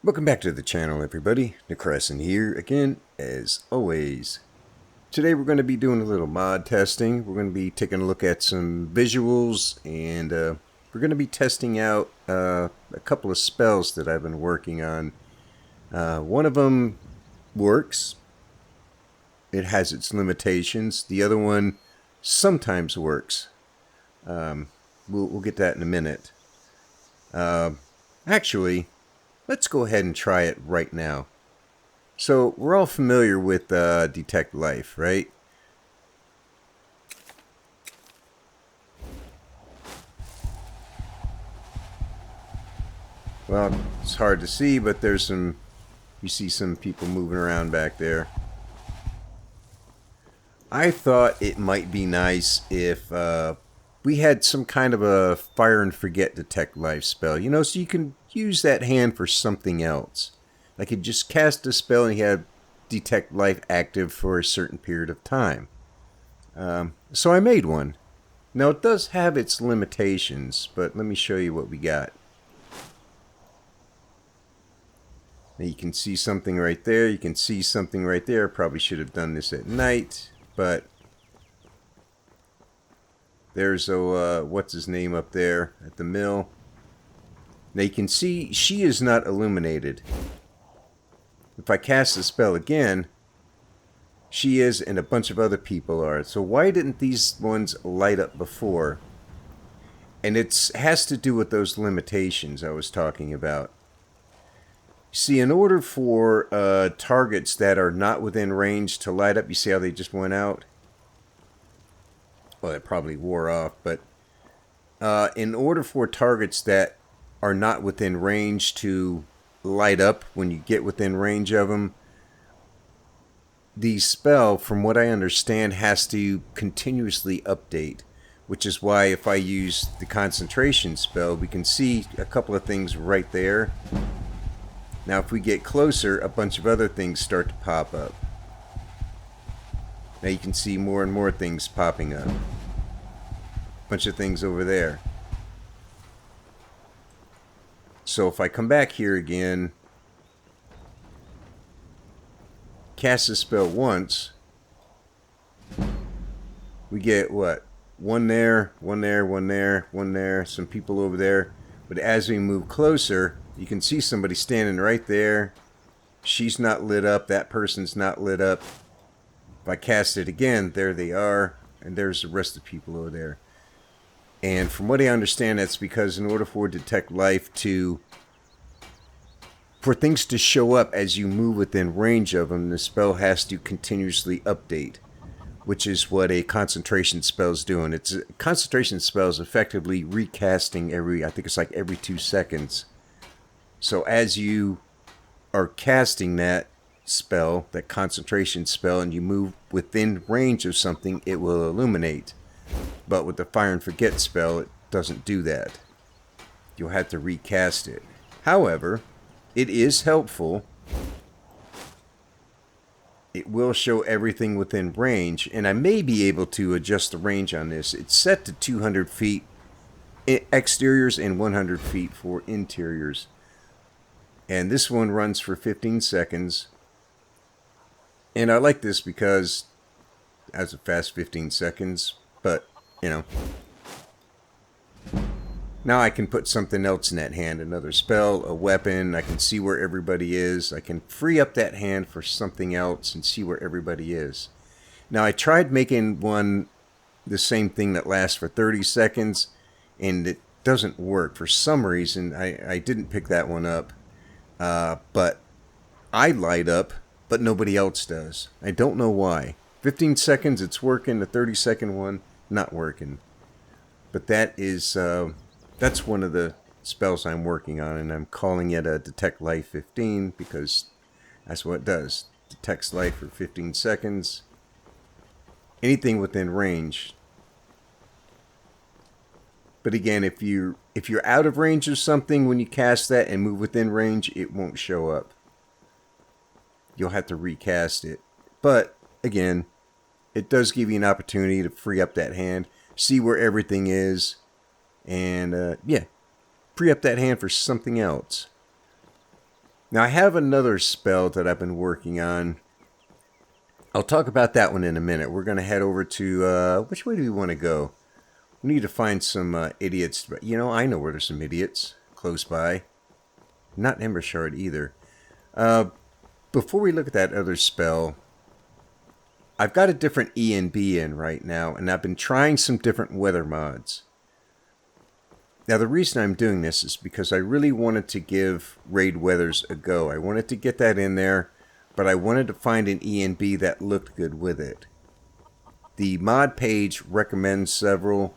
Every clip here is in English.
Welcome back to the channel, everybody. Nicrescent here again, as always. Today we're going to be doing a little mod testing. We're going to be taking a look at some visuals, and we're going to be testing out a couple of spells that I've been working on. One of them works. It has its limitations. The other one sometimes works. We'll get that in a minute. Actually, let's go ahead and try it right now. So, we're all familiar with Detect Life, right? Well, it's hard to see, but there's you see some people moving around back there. I thought it might be nice if we had some kind of a fire and forget Detect Life spell, you know, so you can use that hand for something else. Like you just cast a spell and you have Detect Life active for a certain period of time. So I made one. Now it does have its limitations, but let me show you what we got. Now you can see something right there. You can see something right there. Probably should have done this at night, but there's a what's his name up there at the mill. Now you can see she is not illuminated. If I cast the spell again, she is, and a bunch of other people are. So why didn't these ones light up before? And it has to do with those limitations I was talking about. See, in order for targets that are not within range to light up, you see how they just went out? Well, it probably wore off, but in order for targets that are not within range to light up when you get within range of them, the spell, from what I understand, has to continuously update, which is why if I use the concentration spell, we can see a couple of things right there. Now if we get closer, a bunch of other things start to pop up. Now you can see more and more things popping up. Bunch of things over there. So if I come back here again, cast the spell once, we get what? One there, one there, one there, one there, some people over there. But as we move closer, you can see somebody standing right there. She's not lit up, that person's not lit up. If I cast it again, there they are, and there's the rest of the people over there. And from what I understand, that's because in order for Detect Life for things to show up as you move within range of them, the spell has to continuously update, which is what a concentration spell is doing. It's a concentration spell is effectively recasting I think it's like every 2 seconds. So as you are casting that spell, that concentration spell, and you move within range of something, it will illuminate. But with the Fire and Forget spell, it doesn't do that. You'll have to recast it. However, it is helpful. It will show everything within range, and I may be able to adjust the range on this. It's set to 200 feet exteriors and 100 feet for interiors. And this one runs for 15 seconds. And I like this because that's a fast 15 seconds. But, you know, now I can put something else in that hand, another spell, a weapon. I can see where everybody is. I can free up that hand for something else and see where everybody is. Now, I tried making one the same thing that lasts for 30 seconds, and it doesn't work. For some reason, I didn't pick that one up. But I light up, but nobody else does. I don't know why. 15 seconds, it's working. The 30-second one, not working. But that is, that's one of the spells I'm working on, and I'm calling it a Detect Life 15 because that's what it does. Detects life for 15 seconds. Anything within range. But again, if you're out of range of something when you cast that and move within range, it won't show up. You'll have to recast it. But again, it does give you an opportunity to free up that hand, see where everything is, and yeah, free up that hand for something else. Now I have another spell that I've been working on. I'll talk about that one in a minute. We're going to head over to, which way do we want to go? We need to find some idiots. But you know, I know where there's some idiots close by. Not Ember Shard either. Before we look at that other spell, I've got a different ENB in right now, and I've been trying some different weather mods. Now, the reason I'm doing this is because I really wanted to give Raid Weathers a go. I wanted to get that in there, but I wanted to find an ENB that looked good with it. The mod page recommends several.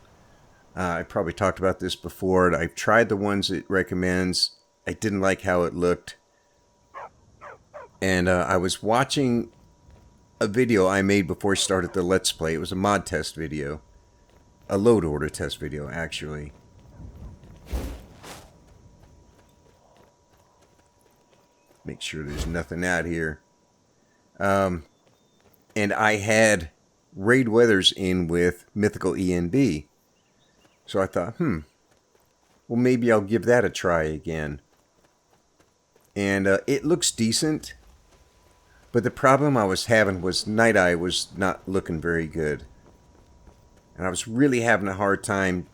I probably talked about this before. I've tried the ones it recommends. I didn't like how it looked. And I was watching a video I made before I started the Let's Play. It was a mod test video. A load order test video, actually. Make sure there's nothing out here. And I had Raid Weathers in with Mythical ENB. So I thought, well, maybe I'll give that a try again. And it looks decent. But the problem I was having was Night Eye was not looking very good. And I was really having a hard time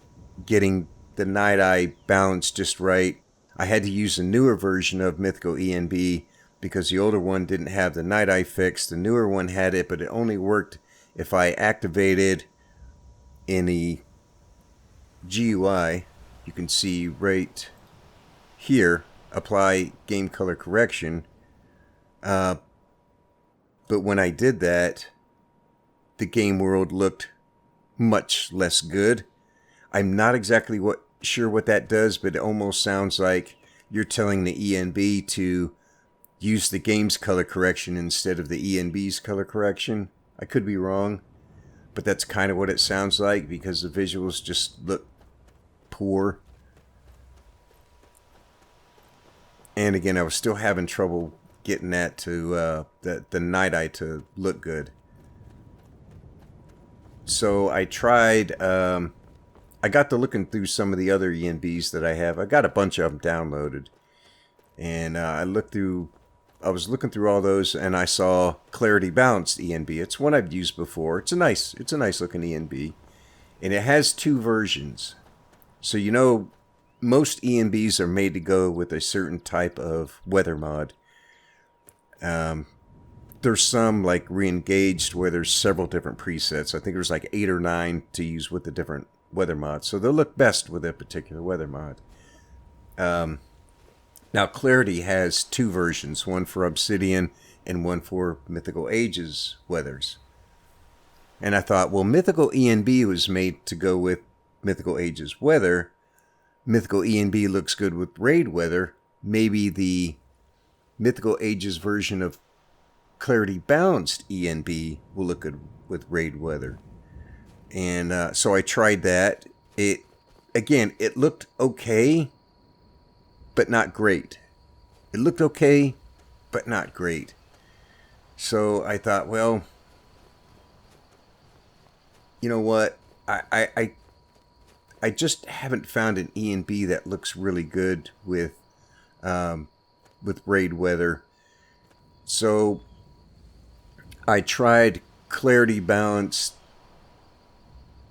getting the Night Eye balance just right. I had to use a newer version of Mythical ENB because the older one didn't have the Night Eye fixed. The newer one had it, but it only worked if I activated in the GUI. You can see right here, apply game color correction. But when I did that, the game world looked much less good. I'm not exactly sure what that does, but it almost sounds like you're telling the ENB to use the game's color correction instead of the ENB's color correction. I could be wrong, but that's kind of what it sounds like because the visuals just look poor. And again, I was still having trouble getting that to the Night Eye to look good. So I tried. I got to looking through some of the other ENBs that I have. I got a bunch of them downloaded, and I was looking through all those, and I saw Clarity Balanced ENB. It's one I've used before. It's a nice looking ENB, and it has two versions. So you know, most ENBs are made to go with a certain type of weather mod. There's some like Re-engaged where there's several different presets. I think there's like 8 or 9 to use with the different weather mods. So they'll look best with a particular weather mod. Now Clarity has two versions, one for Obsidian and one for Mythical Ages weathers. And I thought, well, Mythical ENB was made to go with Mythical Ages weather. Mythical ENB looks good with Raid weather. Maybe the Mythical Ages version of Clarity Balanced ENB will look good with Raid weather. And so I tried that. It looked okay, but not great. It looked okay, but not great. So I thought, well, you know what? I just haven't found an ENB that looks really good with Raid weather. So I tried Clarity Balanced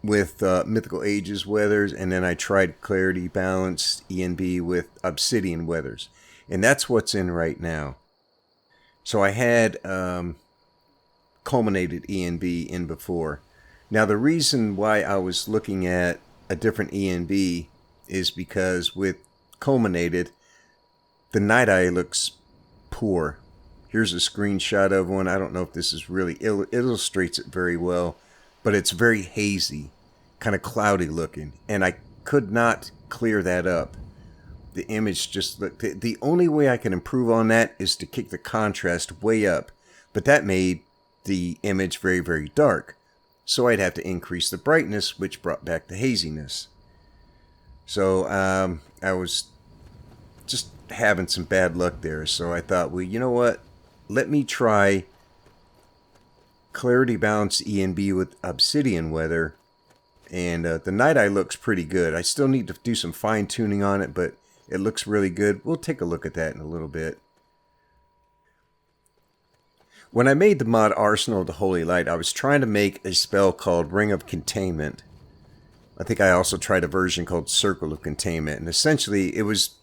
with Mythical Ages weathers, and then I tried Clarity Balanced ENB with Obsidian weathers, and that's what's in right now. So I had Culminated ENB in before. Now the reason why I was looking at a different ENB is because with Culminated, the Night Eye looks poor. Here's a screenshot of one. I don't know if this is really illustrates it very well, but it's very hazy, kind of cloudy looking, and I could not clear that up. The image just looked... The only way I can improve on that is to kick the contrast way up, but that made the image very, very dark. So I'd have to increase the brightness, which brought back the haziness. So I was just having some bad luck there. So I thought, well, you know what? Let me try Clarity Balanced ENB with Obsidian weather. And the Night Eye looks pretty good. I still need to do some fine tuning on it, but it looks really good. We'll take a look at that in a little bit. When I made the mod Arsenal of the Holy Light, I was trying to make a spell called Ring of Containment. I think I also tried a version called Circle of Containment, and essentially it was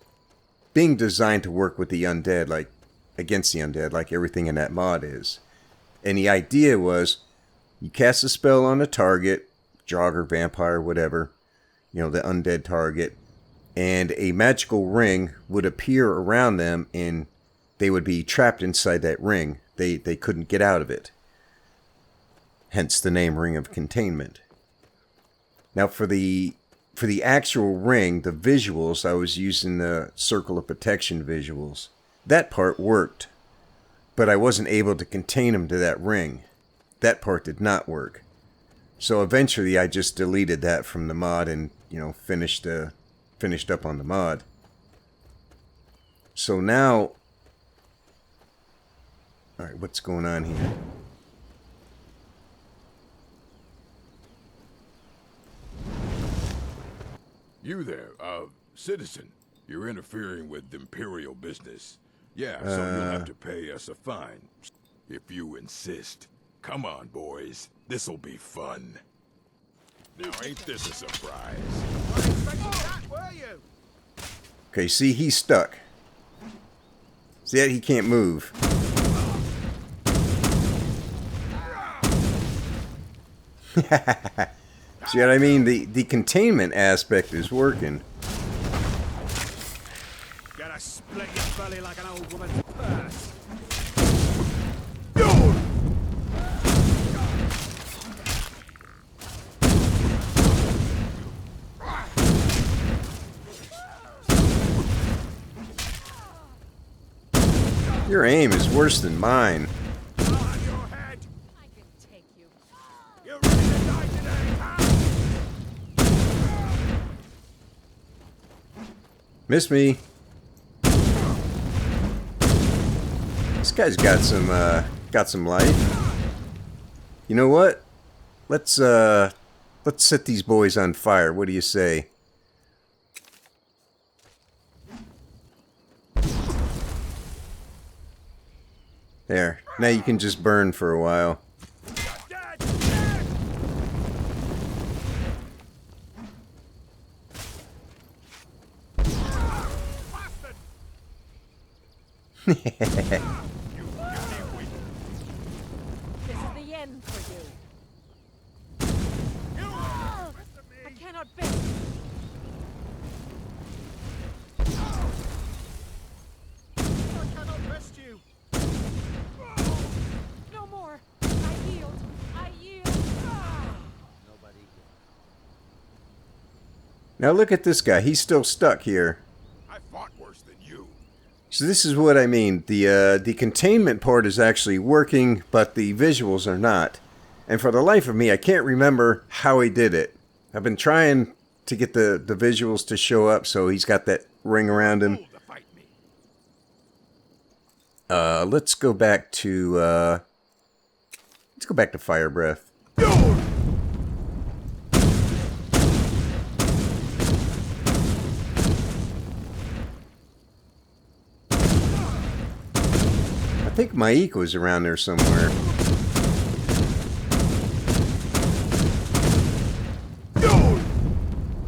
being designed to work with the undead, like against the undead, like everything in that mod is. And the idea was, you cast a spell on a target, jogger, vampire, whatever, you know, the undead target, and a magical ring would appear around them, and they would be trapped inside that ring. They couldn't get out of it. Hence the name Ring of Containment. Now for the actual ring, the visuals, I was using the Circle of Protection visuals. That part worked, but I wasn't able to contain them to that ring. That part did not work. So eventually I just deleted that from the mod and, you know, finished up on the mod. So now, alright, what's going on here? You there, citizen. You're interfering with Imperial business. Yeah, so you'll have to pay us a fine. If you insist. Come on, boys. This'll be fun. Now, ain't this a surprise? I expected that, were you? Okay, see, he's stuck. See that? He can't move. See what I mean? The containment aspect is working. Gonna split your belly like an old woman's purse. Your aim is worse than mine. On your head. I can take you. You ready to die today, huh? Miss me. This guy's got some life. You know what? Let's set these boys on fire. What do you say? There. Now you can just burn for a while. Dead! Dead! Bastard! This is the end for you. I cannot bear it. I cannot rest you. No more. I yield. I yield. Now look at this guy. He's still stuck here. I fought worse than you. So this is what I mean. The containment part is actually working, but the visuals are not. And for the life of me, I can't remember how he did it. I've been trying to get the visuals to show up, so he's got that ring around him. To fight me. Let's go back to Fire Breath. I think Maik was around there somewhere.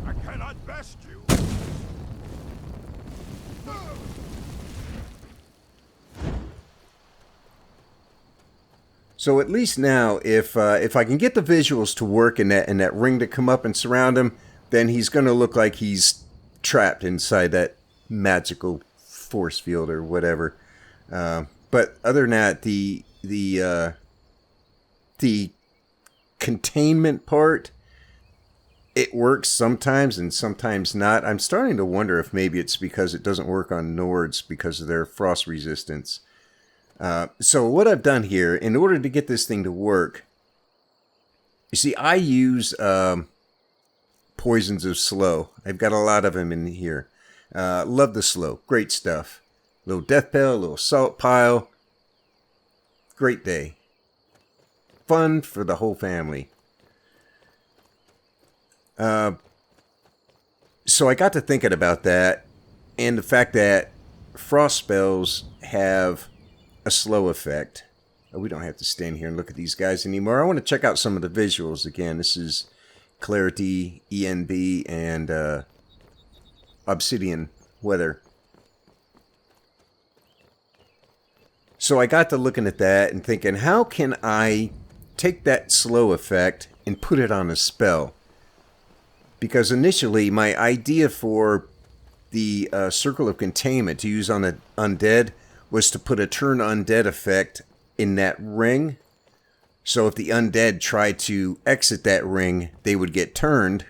I cannot best you. So at least now, if I can get the visuals to work and that ring to come up and surround him, then he's going to look like he's trapped inside that magical force field or whatever. But other than that, the containment part, it works sometimes and sometimes not. I'm starting to wonder if maybe it's because it doesn't work on Nords because of their frost resistance. So what I've done here, in order to get this thing to work, you see, I use Poisons of Slow. I've got a lot of them in here. Love the slow. Great stuff. Little death pale, little salt pile. Great day. Fun for the whole family. So I got to thinking about that, and the fact that frost spells have a slow effect. We don't have to stand here and look at these guys anymore. I want to check out some of the visuals again. This is Clarity ENB and Obsidian Weather. So I got to looking at that and thinking, how can I take that slow effect and put it on a spell? Because initially my idea for the Circle of Containment to use on the undead was to put a turn undead effect in that ring. So if the undead tried to exit that ring, they would get turned,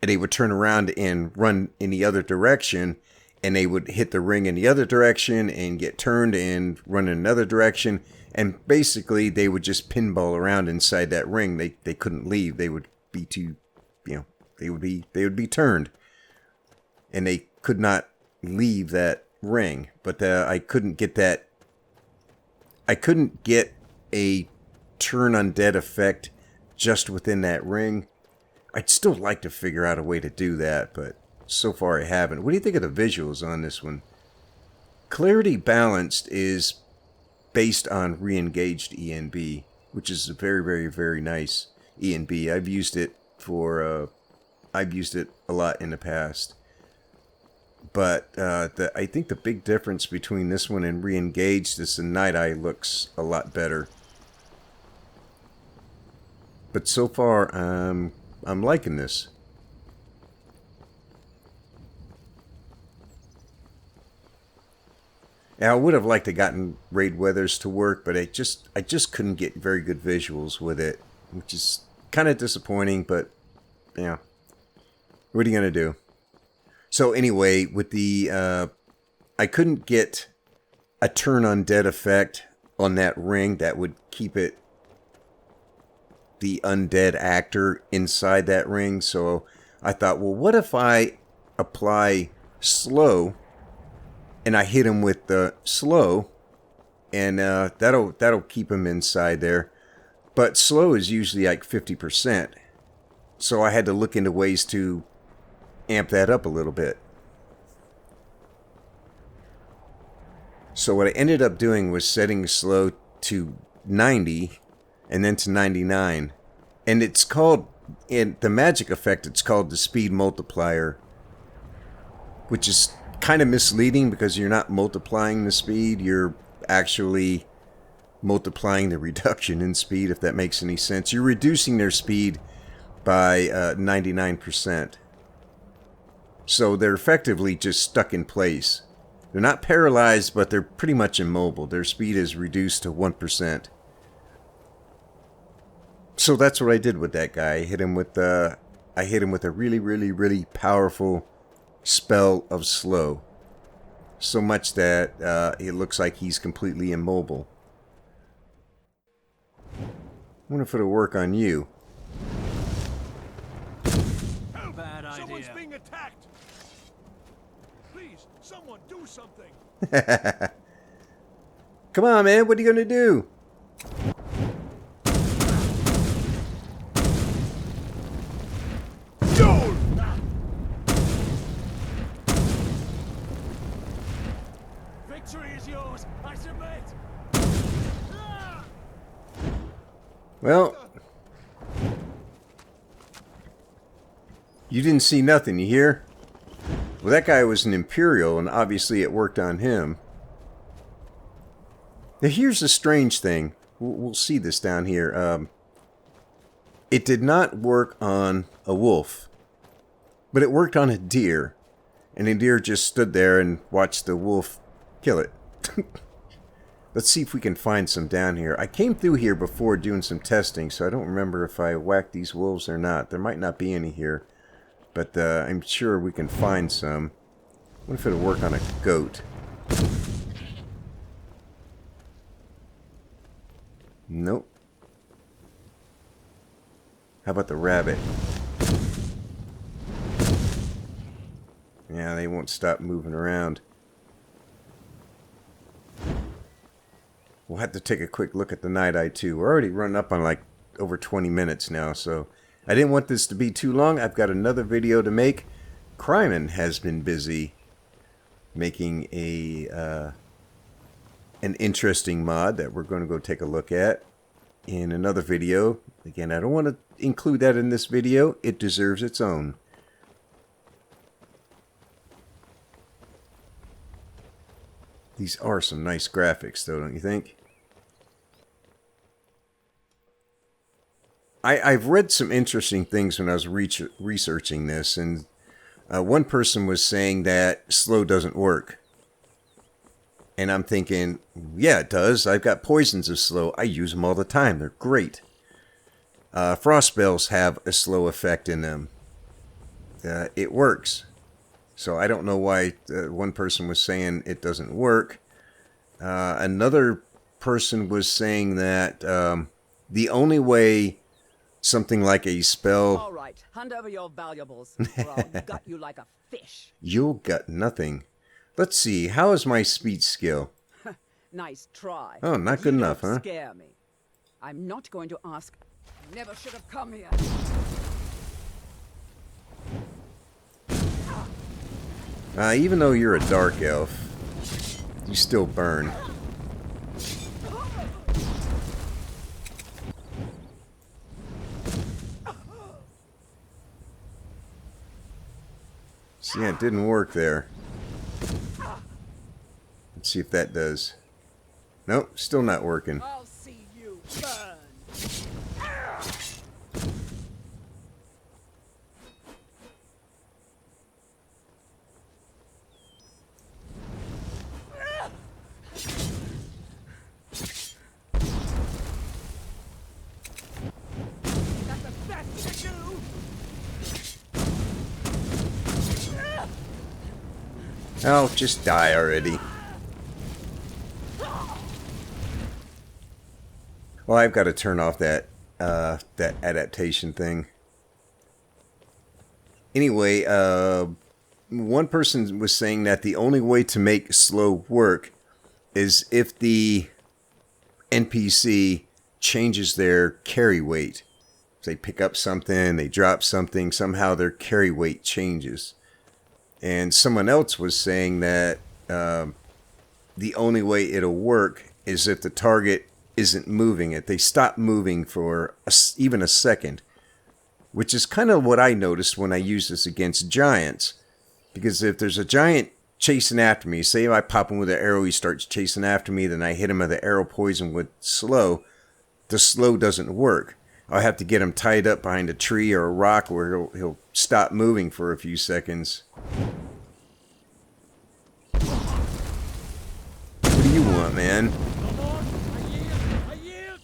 and they would turn around and run in the other direction, and they would hit the ring in the other direction and get turned and run in another direction, and basically they would just pinball around inside that ring. They couldn't leave. They would be too, they would be turned, and they could not leave that ring. But I couldn't get that. I couldn't get a turn undead effect just within that ring. I'd still like to figure out a way to do that, but so far I haven't. What do you think of the visuals on this one? Clarity Balanced is based on re-engaged ENB, which is a very, very, very nice ENB. I've used it a lot in the past. But I think the big difference between this one and re-engaged is the Night Eye looks a lot better. But so far, I'm liking this. Now, I would have liked to gotten Raid Weathers to work, but I just couldn't get very good visuals with it, which is kind of disappointing. But yeah, what are you gonna do? So anyway, with the I couldn't get a turn undead effect on that ring that would keep the undead actor inside that ring. So I thought, well, what if I apply slow and I hit him with the slow, and that'll keep him inside there. But slow is usually like 50%. So I had to look into ways to amp that up a little bit. So what I ended up doing was setting slow to 90 and then to 99. And it's called, in the magic effect, it's called the speed multiplier, which is kind of misleading because you're not multiplying the speed, you're actually multiplying the reduction in speed, if that makes any sense. You're reducing their speed by 99%. So they're effectively just stuck in place. They're not paralyzed, but they're pretty much immobile. Their speed is reduced to 1%. So that's what I did with that guy. I hit him with a really, really, really powerful spell of slow. So much that it looks like he's completely immobile. I wonder if it'll work on you. Bad idea. Someone's being attacked. Please, someone do something. Come on, man. What are you going to do? Victory is yours. I submit. Well, you didn't see nothing, you hear? Well, that guy was an Imperial, and obviously it worked on him. Now, here's the strange thing. We'll see this down here. It did not work on a wolf, but it worked on a deer. And the deer just stood there and watched the wolf kill it. Let's see if we can find some down here. I came through here before doing some testing, so I don't remember if I whacked these wolves or not. There might not be any here, but I'm sure we can find some. What if it'll work on a goat? Nope. How about the rabbit? Yeah, they won't stop moving around. We'll have to take a quick look at the Night Eye too. We're already running up on like over 20 minutes now, so I didn't want this to be too long. I've got another video to make. Cryman has been busy making a an interesting mod that we're going to go take a look at in another video. Again, I don't want to include that in this video. It deserves its own. These are some nice graphics, though, don't you think? I've read some interesting things when I was researching this, and one person was saying that slow doesn't work. And I'm thinking, yeah, it does. I've got poisons of slow. I use them all the time. They're great. Frost spells have a slow effect in them. It works. So I don't know why one person was saying it doesn't work. Another person was saying that the only way something like a spell... All right, hand over your valuables, or I'll gut you like a fish. You'll gut nothing. Let's see, how is my speech skill? Nice try. Oh, not good enough, huh? Scare me. I'm not going to ask. Never should have come here. Even though you're a dark elf, you still burn. See, yeah, it didn't work there. Let's see if that does. Nope, still not working. I'll see you burn. That's the best you do. Oh, just die already. Well, I've got to turn off that that adaptation thing. Anyway, one person was saying that the only way to make slow work is if the NPC changes their carry weight. If they pick up something, they drop something, somehow their carry weight changes. And someone else was saying that the only way it'll work is if the target isn't moving. If they stop moving for even a second, which is kind of what I noticed when I use this against giants. Because if there's a giant chasing after me, say if I pop him with an arrow, he starts chasing after me, then I hit him with the arrow poison with slow, the slow doesn't work. I'll have to get him tied up behind a tree or a rock where he'll stop moving for a few seconds. What do you want, man? Come on, I yield, I yield.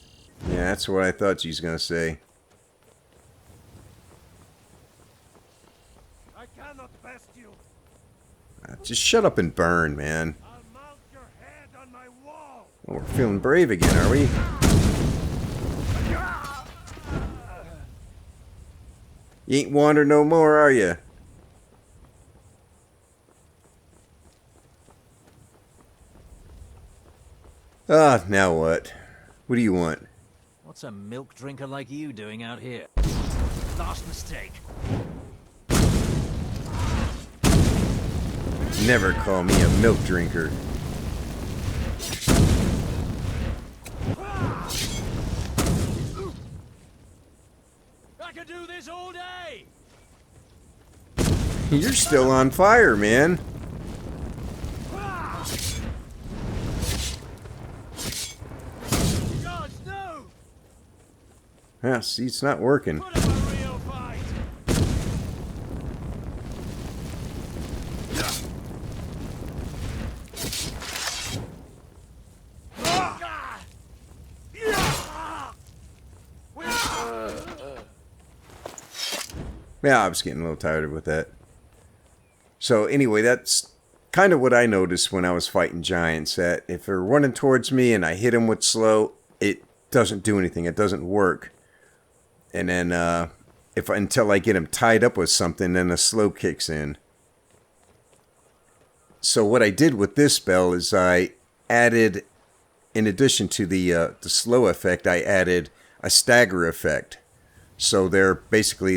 Yeah, that's what I thought she was going to say. I cannot best you. Just shut up and burn, man. I'll mount your head on my wall. Oh, we're feeling brave again, are we? You ain't wander no more, are you? Ah, now what? What do you want? What's a milk drinker like you doing out here? Last mistake. Never call me a milk drinker. I could do this all day. You're still on fire, man. Gods, no! Yeah, see, it's not working. Put up a real fight. Yeah, I was getting a little tired with that. So anyway, that's kind of what I noticed when I was fighting giants, that if they're running towards me and I hit them with slow, it doesn't do anything. It doesn't work. And then until I get them tied up with something, then the slow kicks in. So what I did with this spell is I added, in addition to the slow effect, I added a stagger effect. So they're basically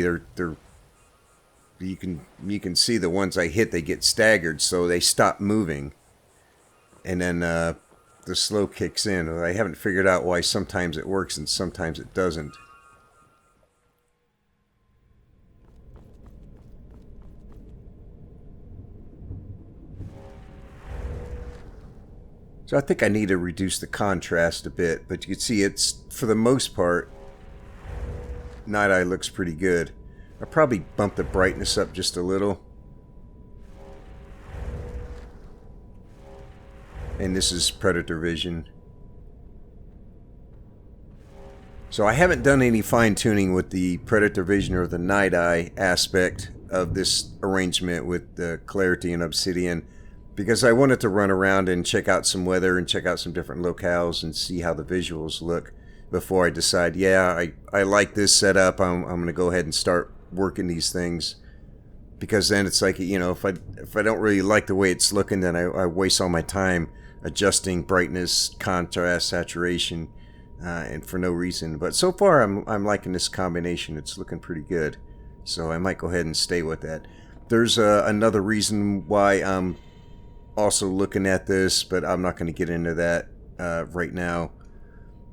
you can see the ones I hit, they get staggered, so they stop moving. And then the the slow kicks in. I haven't figured out why sometimes it works and sometimes it doesn't. So I think I need to reduce the contrast a bit, but you can see it's, for the most part, Night Eye looks pretty good. I'll probably bump the brightness up just a little. And this is Predator Vision. So I haven't done any fine-tuning with the Predator Vision or the Night Eye aspect of this arrangement with the Clarity and Obsidian, because I wanted to run around and check out some weather and check out some different locales and see how the visuals look before I decide, yeah, I like this setup, I'm going to go ahead and start working these things. Because then it's like, you know, if I don't really like the way it's looking, then I waste all my time adjusting brightness, contrast, saturation, and for no reason. But so far I'm liking this combination. It's looking pretty good. So I might go ahead and stay with that. There's another reason why I'm also looking at this, but I'm not going to get into that right now.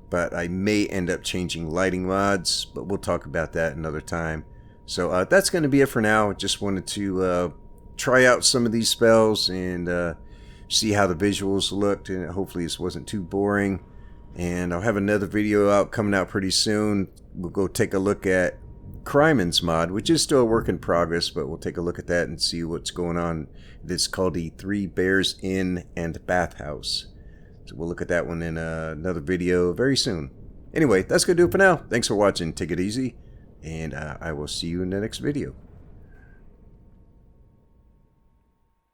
But I may end up changing lighting mods, but we'll talk about that another time. So that's going to be it for now. Just wanted to try out some of these spells and see how the visuals looked, and hopefully this wasn't too boring. And I'll have another video out coming out pretty soon. We'll go take a look at Cryman's mod, which is still a work in progress, but we'll take a look at that and see what's going on. It's called the 3 Bears Inn and Bathhouse. So we'll look at that one in another video very soon. Anyway, that's going to do it for now. Thanks for watching. Take it easy, and I will see you in the next video.